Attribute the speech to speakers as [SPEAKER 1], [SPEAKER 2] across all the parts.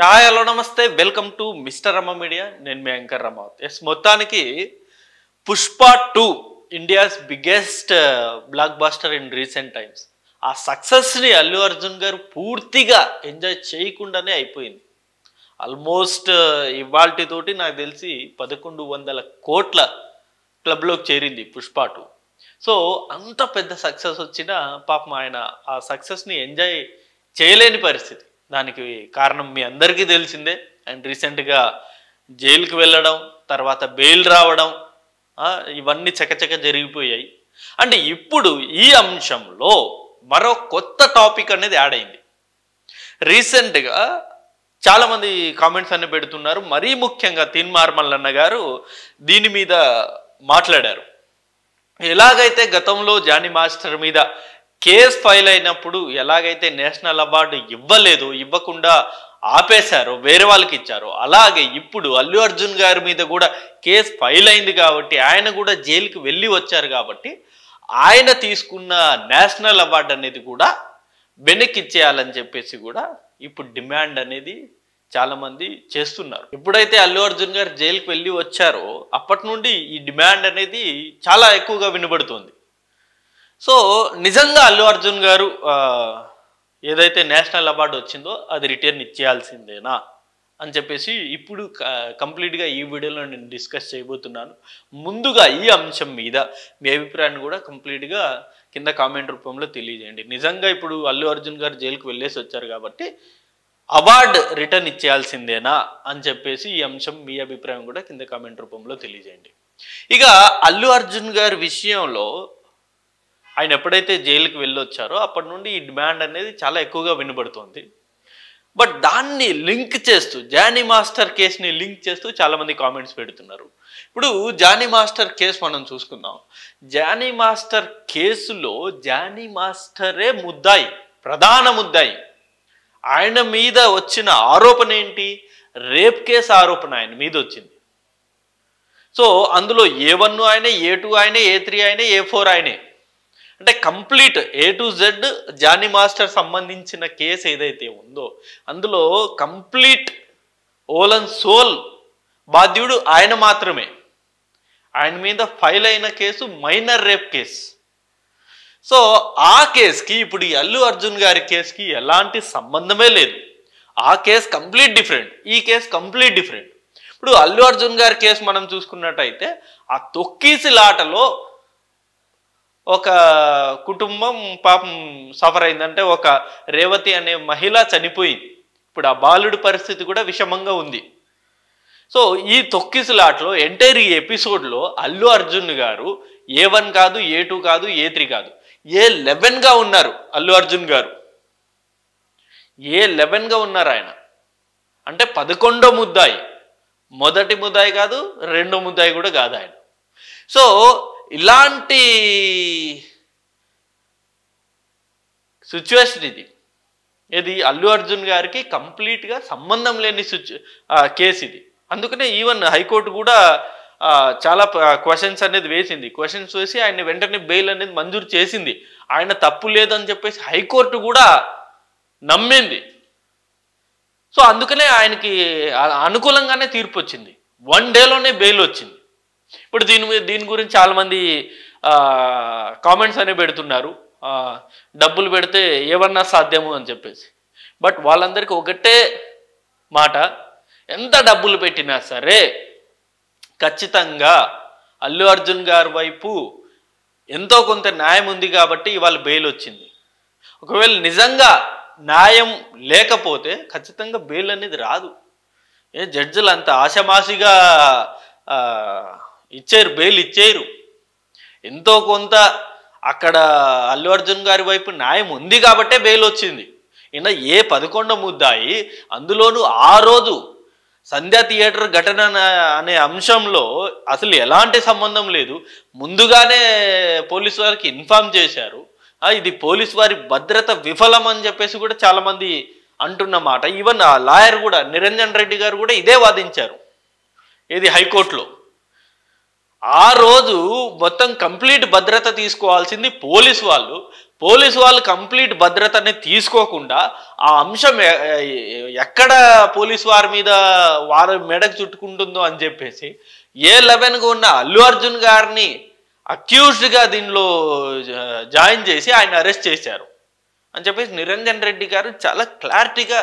[SPEAKER 1] Hi hello నమస్తే welcome to mister Rama media. నేను మీ యాంకర్ రమావత్. మొత్తానికి Pushpa 2 India's biggest blockbuster in recent times. ఆ సక్సెస్ని అల్లు అర్జున్ గారు పూర్తిగా ఎంజాయ్ చేయకుండానే అయిపోయింది. ఆల్మోస్ట్ ఇవాల్టితోటి నాకు తెలిసి 1100 కోట్ల క్లబ్లోకి చేరింది పుష్ప 2. సో అంత పెద్ద సక్సెస్ వచ్చినా పాపం ఆయన ఆ సక్సెస్ని ఎంజాయ్ చేయలేని పరిస్థితి. దానికి కారణం మీ అందరికీ తెలిసిందే. అండ్ రీసెంట్గా జైలుకి వెళ్ళడం, తర్వాత బెయిల్ రావడం, ఇవన్నీ చకచక జరిగిపోయాయి. అంటే ఇప్పుడు ఈ అంశంలో మరో కొత్త టాపిక్ అనేది యాడ్ అయింది. రీసెంట్గా చాలామంది కామెంట్స్ అన్ని పెడుతున్నారు. మరీ ముఖ్యంగా తీన్మార్ మల్లన్న గారు దీని మీద మాట్లాడారు. ఎలాగైతే గతంలో జానీ మాస్టర్ మీద కేస్ ఫైల్ అయినప్పుడు ఎలాగైతే నేషనల్ అవార్డు ఇవ్వకుండా ఆపేశారో, వేరే వాళ్ళకి ఇచ్చారో, అలాగే ఇప్పుడు అల్లు అర్జున్ గారి మీద కూడా కేసు ఫైల్ అయింది కాబట్టి ఆయన కూడా జైలుకి వెళ్ళి వచ్చారు కాబట్టి ఆయన తీసుకున్న నేషనల్ అవార్డు అనేది కూడా వెనక్కి ఇచ్చేయాలని చెప్పేసి కూడా ఇప్పుడు డిమాండ్ అనేది చాలామంది చేస్తున్నారు. ఎప్పుడైతే అల్లు అర్జున్ గారు జైలుకి వెళ్ళి వచ్చారో అప్పటి నుండి ఈ డిమాండ్ అనేది చాలా ఎక్కువగా వినబడుతుంది. సో నిజంగా అల్లు అర్జున్ గారు ఏదైతే నేషనల్ అవార్డు వచ్చిందో అది రిటర్న్ ఇచ్చేయాల్సిందేనా అని చెప్పేసి ఇప్పుడు కంప్లీట్గా ఈ వీడియోలో నేను డిస్కస్ చేయబోతున్నాను. ముందుగా ఈ అంశం మీద మీ అభిప్రాయాన్ని కూడా కంప్లీట్గా కింద కామెంట్ రూపంలో తెలియజేయండి. నిజంగా ఇప్పుడు అల్లు అర్జున్ గారు జైలుకి వెళ్ళేసి వచ్చారు కాబట్టి అవార్డు రిటర్న్ ఇచ్చేయాల్సిందేనా అని చెప్పేసి ఈ అంశం మీ అభిప్రాయం కూడా కింద కామెంట్ రూపంలో తెలియజేయండి. ఇక అల్లు అర్జున్ గారి విషయంలో ఆయన ఎప్పుడైతే జైలుకి వెళ్ళొచ్చారో అప్పటి నుండి ఈ డిమాండ్ అనేది చాలా ఎక్కువగా వినబడుతుంది. బట్ దాన్ని లింక్ చేస్తూ జానీ మాస్టర్ కేసుని లింక్ చేస్తూ చాలామంది కామెంట్స్ పెడుతున్నారు. ఇప్పుడు జానీ మాస్టర్ కేసు మనం చూసుకుందాం. జానీ మాస్టర్ కేసులో జానీ మాస్టరే ముద్దాయి, ప్రధాన ముద్దాయి. ఆయన మీద వచ్చిన ఆరోపణ ఏంటి? రేప్ కేసు ఆరోపణ ఆయన మీద వచ్చింది. సో అందులో A1 ఆయనే, A2 ఆయనే, A3 ఆయనే, A4 ఆయనే. అంటే complete A to Z Jani master సంబంధించిన కేసు ఏదైతే ఉందో అందులో కంప్లీట్ ఓల్ అండ్ సోల్ బాధ్యుడు ఆయన మాత్రమే. ఆయన మీద ఫైల్ అయిన case minor rape case. So ఆ కేసుకి ఇప్పుడు ఈ అల్లు అర్జున్ గారి కేసుకి ఎలాంటి సంబంధమే లేదు. ఆ కేసు కంప్లీట్ డిఫరెంట్, ఈ కేసు కంప్లీట్ డిఫరెంట్. ఇప్పుడు అల్లు అర్జున్ గారి కేసు మనం చూసుకున్నట్టయితే ఆ తొక్కీసిలాటలో ఒక కుటుంబం పాపం సఫర్ అయిందంటే ఒక రేవతి అనే మహిళ చనిపోయింది. ఇప్పుడు ఆ బాలుడి పరిస్థితి కూడా విషమంగా ఉంది. సో ఈ తొక్కిసలాట్లో ఎంటైర్ ఈ ఎపిసోడ్లో అల్లు అర్జున్ గారు A1 కాదు, A2 కాదు, A3 కాదు, A11గా ఉన్నారు. అల్లు అర్జున్ గారు A11గా ఉన్నారు. ఆయన అంటే 11వ ముద్దాయి, మొదటి ముద్దాయి కాదు, రెండో ముద్దాయి కూడా కాదు ఆయన. సో ఇలాంటి సిచ్యువేషన్ ఇది అల్లు అర్జున్ గారికి కంప్లీట్గా సంబంధం లేని కేసు ఇది. అందుకనే ఈవెన్ హైకోర్టు కూడా చాలా క్వశ్చన్స్ అనేది వేసింది. క్వశ్చన్స్ వేసి ఆయన వెంటనే బెయిల్ అనేది మంజూరు చేసింది. ఆయన తప్పు లేదని చెప్పేసి హైకోర్టు కూడా నమ్మింది. సో అందుకనే ఆయనకి అనుకూలంగానే తీర్పు వచ్చింది. 1 డేలోనే బెయిల్ వచ్చింది. ఇప్పుడు దీని గురించి చాలామంది కామెంట్స్ అనేవి పెడుతున్నారు. డబ్బులు పెడితే ఏమన్నా సాధ్యము అని చెప్పేసి. బట్ వాళ్ళందరికీ ఒకటే మాట, ఎంత డబ్బులు పెట్టినా సరే ఖచ్చితంగా అల్లు అర్జున్ గారి వైపు ఎంతో కొంత న్యాయం ఉంది కాబట్టి ఇవాళ బెయిల్ వచ్చింది. ఒకవేళ నిజంగా న్యాయం లేకపోతే ఖచ్చితంగా బెయిల్ అనేది రాదు. జడ్జిలు అంత ఆషమాషిగా ఇచ్చారు, బెయిల్ ఇచ్చేరు. ఎంతో కొంత అక్కడ అల్లు అర్జున్ గారి వైపు న్యాయం ఉంది కాబట్టే బెయిల్ వచ్చింది. ఈయన 11వ ముద్దాయి, అందులోనూ ఆ రోజు సంధ్యా థియేటర్ ఘటన అనే అంశంలో అసలు ఎలాంటి సంబంధం లేదు. ముందుగానే పోలీసు వారికి ఇన్ఫార్మ్ చేశారు. ఇది పోలీసు వారి భద్రత విఫలం అని చెప్పేసి కూడా చాలామంది అంటున్నమాట. ఈవెన్ ఆ లాయర్ కూడా నిరంజన్ రెడ్డి గారు కూడా ఇదే వాదించారు, ఇది హైకోర్టులో. ఆ రోజు మొత్తం కంప్లీట్ భద్రత తీసుకోవాల్సింది పోలీసు వాళ్ళు కంప్లీట్ భద్రతని తీసుకోకుండా ఆ అంశం ఎక్కడ పోలీసు వారి మీద వారి మెడకు చుట్టుకుంటుందో అని చెప్పేసి A11గా ఉన్న అల్లు అర్జున్ గారిని అక్యూజ్డ్గా దీనిలో జాయిన్ చేసి ఆయన అరెస్ట్ చేశారు అని చెప్పేసి నిరంజన్ రెడ్డి గారు చాలా క్లారిటీగా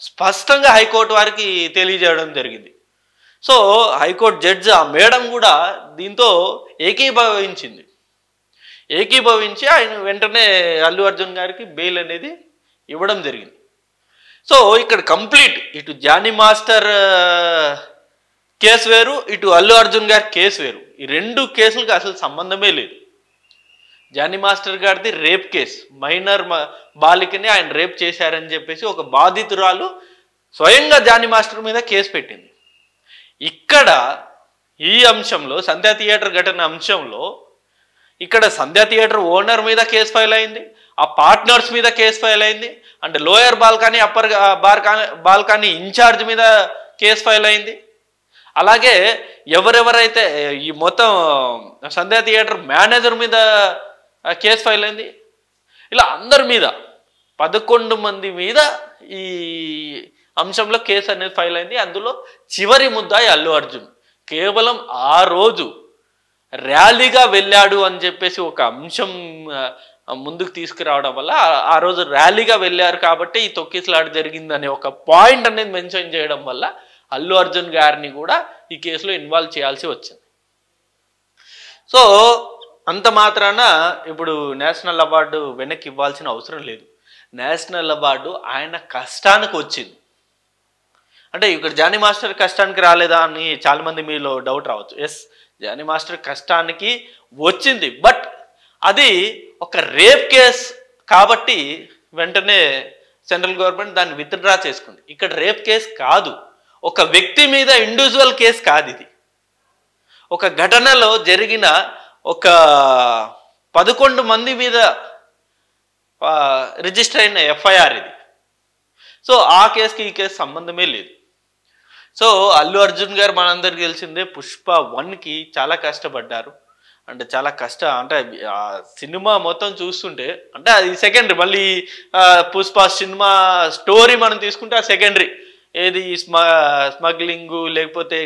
[SPEAKER 1] స్పష్టంగా హైకోర్టు వారికి తెలియజేయడం జరిగింది. సో హైకోర్టు జడ్జి ఆ మేడం కూడా దీంతో ఏకీభవించి ఆయన వెంటనే అల్లు అర్జున్ గారికి బెయిల్ అనేది ఇవ్వడం జరిగింది. సో ఇక్కడ కంప్లీట్ ఇటు జానీ మాస్టర్ కేసు వేరు, ఇటు అల్లు అర్జున్ గారి కేసు వేరు. ఈ రెండు కేసులకు అసలు సంబంధమే లేదు. జానీ మాస్టర్ గారిది రేప్ కేసు, మైనర్ బాలికని ఆయన రేప్ చేశారని చెప్పేసి ఒక బాధితురాలు స్వయంగా జానీ మాస్టర్ మీద కేసు పెట్టింది. ఇక్కడ ఈ అంశంలో సంధ్యా థియేటర్ ఘటన అంశంలో ఇక్కడ సంధ్యా థియేటర్ ఓనర్ మీద కేసు ఫైల్ అయింది, ఆ పార్ట్నర్స్ మీద కేసు ఫైల్ అయింది, అంటే lower balcony upper balcony in-charge మీద కేసు ఫైల్ అయింది. అలాగే ఎవరెవరైతే ఈ మొత్తం సంధ్యా థియేటర్ మేనేజర్ మీద కేసు ఫైల్ అయింది. ఇలా అందరి మీద 11 మంది మీద ఈ అంశంలో కేసు అనేది ఫైల్ అయింది. అందులో చివరి ముద్దాయి అల్లు అర్జున్. కేవలం ఆ రోజు ర్యాలీగా వెళ్ళాడు అని చెప్పేసి ఒక అంశం ముందుకు తీసుకురావడం వల్ల ఆ రోజు ర్యాలీగా వెళ్ళారు కాబట్టి ఈ తొక్కిసలాట జరిగిందనే ఒక పాయింట్ అనేది మెన్షన్ చేయడం వల్ల అల్లు అర్జున్ గారిని కూడా ఈ కేసులో ఇన్వాల్వ్ చేయాల్సి వచ్చింది. సో అంత మాత్రాన ఇప్పుడు నేషనల్ అవార్డు వెనక్కి ఇవ్వాల్సిన అవసరం లేదు. నేషనల్ అవార్డు ఆయన కష్టానికి వచ్చింది. అంటే ఇక్కడ జానీ మాస్టర్ కష్టానికి రాలేదా అని చాలామంది మీలో డౌట్ రావచ్చు. ఎస్, జానీ మాస్టర్ కష్టానికి వచ్చింది, బట్ అది ఒక రేప్ కేస్ కాబట్టి వెంటనే సెంట్రల్ గవర్నమెంట్ దాన్ని విత్డ్రా చేసుకుంది. ఇక్కడ రేప్ కేసు కాదు, ఒక వ్యక్తి మీద ఇండివిజువల్ కేసు కాదు. ఇది ఒక ఘటనలో జరిగిన ఒక 11 మంది మీద రిజిస్టర్ అయిన FIR ఇది. సో ఆ కేసుకి ఈ కేసు సంబంధమే లేదు. సో అల్లు అర్జున్ గారు మనందరికి తెలిసిందే పుష్ప 1కి చాలా కష్టపడ్డారు. అంటే చాలా అంటే ఆ సినిమా మొత్తం చూస్తుంటే అంటే అది సెకండరీ. మళ్ళీ పుష్ప సినిమా స్టోరీ మనం తీసుకుంటే ఆ సెకండరీ. ఏది స్మగ్లింగు, లేకపోతే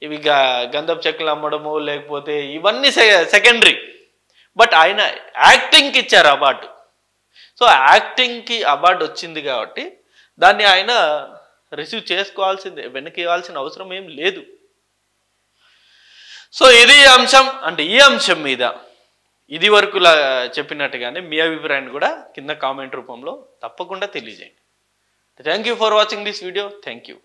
[SPEAKER 1] ఇవి గంధపు చెక్కలు అమ్మడము, లేకపోతే ఇవన్నీ సెకండరీ. బట్ ఆయన యాక్టింగ్కి ఇచ్చారు అవార్డు. సో యాక్టింగ్కి అవార్డు వచ్చింది కాబట్టి దాన్ని ఆయన రిసీవ్ చేసుకోవాల్సిందే, వెనక్కి ఇవ్వాల్సిన అవసరం ఏం లేదు. సో ఇది అంశం. అంటే ఈ అంశం మీద ఇది వరకు చెప్పినట్టుగానే మీ అభిప్రాయాన్ని కూడా కింద కామెంట్ రూపంలో తప్పకుండా తెలియజేయండి. Thank you for watching this video. Thank you.